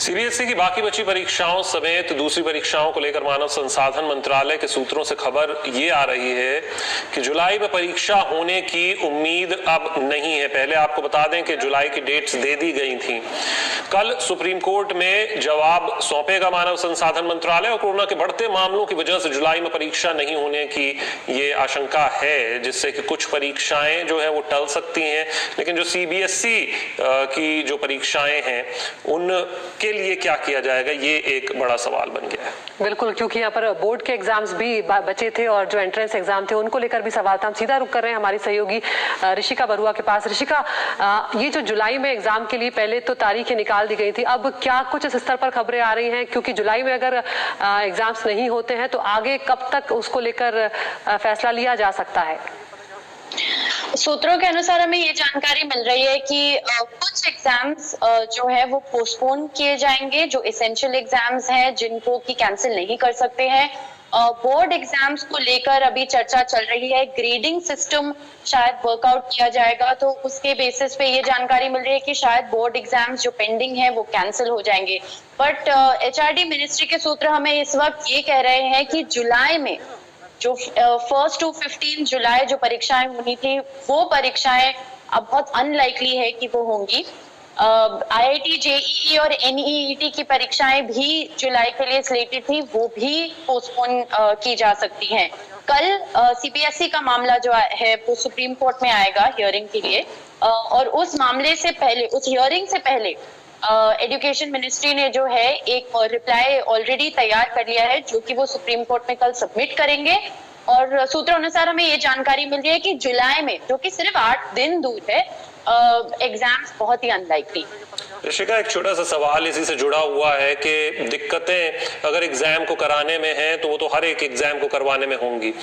CBSE की बाकी बची परीक्षाओं समेत दूसरी परीक्षाओं को लेकर मानव संसाधन मंत्रालय के सूत्रों से खबर ये आ रही है कि जुलाई में परीक्षा होने की उम्मीद अब नहीं है। पहले आपको बता दें कि जुलाई की डेट्स दे दी गई थी। कल सुप्रीम कोर्ट में जवाब सौंपेगा मानव संसाधन मंत्रालय और कोरोना के बढ़ते मामलों की वजह से जुलाई में परीक्षा नहीं होने की ये आशंका है, जिससे कि कुछ परीक्षाएं जो है वो टल सकती हैं। लेकिन जो सीबीएसई की जो परीक्षाएं हैं उनके लिए क्या किया जाएगा, ये एक बड़ा सवाल बन गया है। बिल्कुल, क्योंकि यहाँ पर बोर्ड के एग्जाम्स भी बचे थे और जो एंट्रेंस एग्जाम थे उनको लेकर भी सवाल था। हम सीधा रुक कर रहे हैं हमारी सहयोगी ऋषिका बरुआ के पास। ऋषिका, ये जो जुलाई में एग्जाम के लिए पहले तो तारीखें निकाल दी गई थी, अब क्या कुछ इस स्तर पर खबरें आ रही हैं? क्योंकि जुलाई में अगर एग्जाम्स नहीं होते हैं तो आगे कब तक उसको लेकर फैसला लिया जा सकता है? सूत्रों के अनुसार हमें ये जानकारी मिल रही है कि कुछ एग्जाम्स जो है वो पोस्टपोन किए जाएंगे, जो एसेंशियल एग्जाम्स हैं जिनको कि कैंसिल नहीं कर सकते हैं। बोर्ड एग्जाम्स को लेकर अभी चर्चा चल रही है, ग्रेडिंग सिस्टम शायद वर्कआउट किया जाएगा, तो उसके बेसिस पे ये जानकारी मिल रही है कि शायद बोर्ड एग्जाम्स जो पेंडिंग है वो कैंसिल हो जाएंगे। बट एचआरडी मिनिस्ट्री के सूत्र हमें इस वक्त ये कह रहे हैं कि जुलाई में जो 1 to 15 जुलाई जो परीक्षाएं होनी थी वो परीक्षाएं अब बहुत अनलाइकली है कि वो होंगी। आईआईटी, जेईई और एनईईटी की परीक्षाएं भी जुलाई के लिए स्लेटेड थी, वो भी पोस्टपोन की जा सकती हैं। कल सीबीएसई का मामला जो है वो सुप्रीम कोर्ट में आएगा हियरिंग के लिए, और उस मामले से पहले, उस हियरिंग से पहले एजुकेशन मिनिस्ट्री ने जो है एक रिप्लाई ऑलरेडी तैयार कर लिया है, जो कि वो सुप्रीम कोर्ट में कल सबमिट करेंगे। और सूत्रों अनुसार हमें ये जानकारी मिल रही है कि जुलाई में, जो कि सिर्फ 8 दिन दूर है, एग्जाम्स बहुत ही अनलाइकली। ऋषिका, एक छोटा सा सवाल इसी से जुड़ा हुआ है कि दिक्कतें अगर एग्जाम को कराने में हैं तो वो तो हर एक एग्जाम को करवाने में होंगी,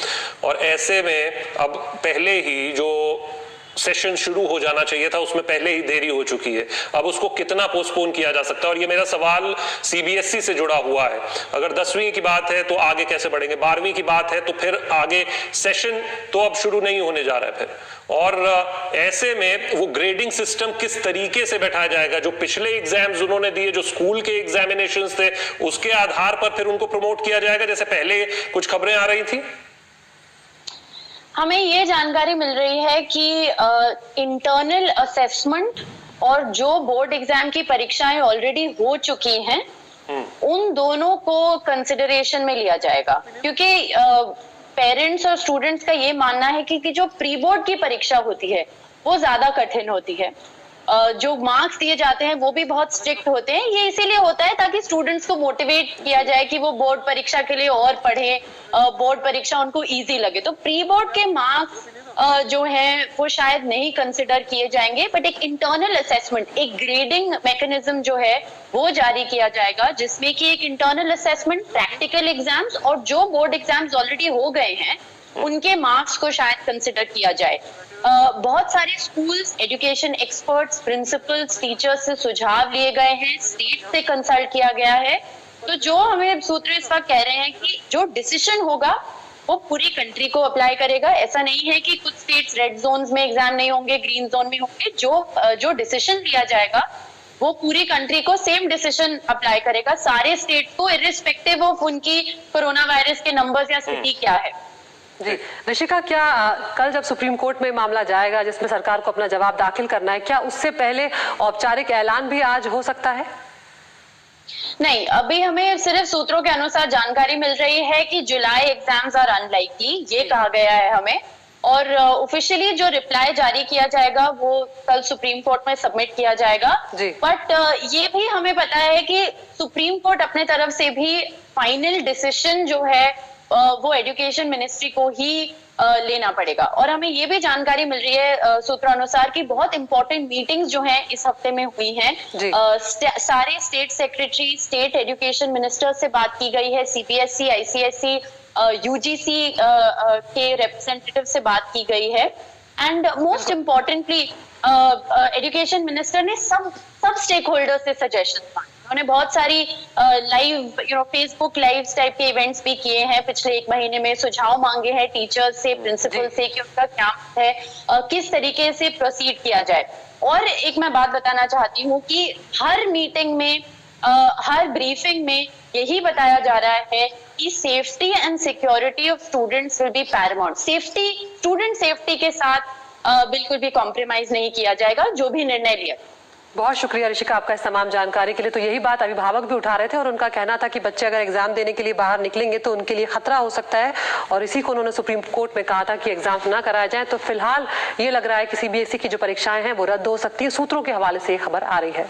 और ऐसे में अब पहले ही जो सेशन शुरू हो जाना चाहिए था उसमें पहले ही देरी हो चुकी है। अब उसको कितना पोस्टपोन किया जा सकता है? और ये मेरा सवाल सीबीएसई से जुड़ा हुआ है। अगर 10वीं की बात है तो आगे कैसे बढ़ेंगे, 12वीं की बात है तो फिर आगे सेशन तो अब शुरू नहीं होने जा रहा है फिर, और ऐसे में वो ग्रेडिंग सिस्टम किस तरीके से बैठाया जाएगा? जो पिछले एग्जाम्स उन्होंने दिए, जो स्कूल के एग्जामिनेशंस थे, उसके आधार पर फिर उनको प्रमोट किया जाएगा जैसे पहले कुछ खबरें आ रही थी? हमें ये जानकारी मिल रही है कि इंटरनल असेसमेंट और जो बोर्ड एग्जाम की परीक्षाएं ऑलरेडी हो चुकी हैं उन दोनों को कंसिडरेशन में लिया जाएगा, क्योंकि पेरेंट्स और स्टूडेंट्स का ये मानना है कि जो प्री बोर्ड की परीक्षा होती है वो ज्यादा कठिन होती है। जो मार्क्स दिए जाते हैं वो भी बहुत स्ट्रिक्ट होते हैं। ये इसीलिए होता है ताकि स्टूडेंट्स को मोटिवेट किया जाए कि वो बोर्ड परीक्षा के लिए और पढ़ें, बोर्ड परीक्षा उनको इजी लगे। तो प्री बोर्ड के मार्क्स जो है वो शायद नहीं कंसिडर किए जाएंगे, बट एक इंटरनल असेसमेंट, एक ग्रेडिंग मैकेनिज्म जो है वो जारी किया जाएगा, जिसमें कि एक इंटरनल असेसमेंट, प्रैक्टिकल एग्जाम्स और जो बोर्ड एग्जाम्स ऑलरेडी हो गए हैं उनके मार्क्स को शायद कंसिडर किया जाए। बहुत सारे schools, education experts, principles, teachers से सुझाव लिए गए हैं, स्टेट से कंसल्ट किया गया है। तो जो हमें सूत्र इस वक्त कह रहे हैं कि जो डिसीजन होगा वो पूरी कंट्री को अप्लाई करेगा। ऐसा नहीं है कि कुछ स्टेट्स रेड जोन्स में एग्जाम नहीं होंगे, ग्रीन जोन में होंगे। जो डिसीजन लिया जाएगा वो पूरी कंट्री को सेम डिसीजन अप्लाई करेगा, सारे स्टेट्स को, इर्रिस्पेक्टिव ऑफ उनकी कोरोना वायरस के नंबर्स या स्थिति क्या है। जी ऋषिका, क्या कल जब सुप्रीम कोर्ट में मामला जाएगा जिसमें सरकार को अपना जवाब दाखिल करना है, क्या उससे पहले औपचारिक ऐलान भी आज हो सकता है? नहीं, अभी हमें सिर्फ सूत्रों के अनुसार जानकारी मिल रही है कि जुलाई एग्जाम्स आर अनलाइकली, ये कहा गया है हमें। और ऑफिशियली जो रिप्लाई जारी किया जाएगा वो कल सुप्रीम कोर्ट में सबमिट किया जाएगा। बट ये भी हमें पता है कि सुप्रीम कोर्ट अपने तरफ से भी फाइनल डिसीजन जो है वो एजुकेशन मिनिस्ट्री को ही लेना पड़ेगा। और हमें ये भी जानकारी मिल रही है सूत्रों अनुसार कि बहुत इंपॉर्टेंट मीटिंग्स जो हैं इस हफ्ते में हुई हैं। सारे state secretary, state education minister से बात की गई है, सीबीएसई, आईसीएसई, यूजीसी के रिप्रेजेंटेटिव से बात की गई है। And most importantly education minister ने सब स्टेक होल्डर से सजेशन मांगे। उन्होंने बहुत सारी लाइव फेसबुक लाइव टाइप के इवेंट्स भी किए हैं पिछले 1 महीने में, सुझाव मांगे हैं टीचर्स से, प्रिंसिपल से कि उनका क्या है, किस तरीके से प्रोसीड किया जाए। और एक मैं बात बताना चाहती हूँ कि हर मीटिंग में हर ब्रीफिंग में यही बताया जा रहा है कि safety and security of students will be Paramount. Student safety के साथ बिल्कुल भी कॉम्प्रोमाइज नहीं किया जाएगा, जो भी निर्णय लिया। बहुत शुक्रिया ऋषिका आपका इस तमाम जानकारी के लिए। तो यही बात अभिभावक भी उठा रहे थे और उनका कहना था कि बच्चे अगर एग्जाम देने के लिए बाहर निकलेंगे तो उनके लिए खतरा हो सकता है, और इसी को उन्होंने सुप्रीम कोर्ट में कहा था कि एग्जाम ना कराया जाए। तो फिलहाल ये लग रहा है कि सीबीएसई की जो परीक्षाएं हैं वो रद्द हो सकती है। सूत्रों के हवाले से ये खबर आ रही है।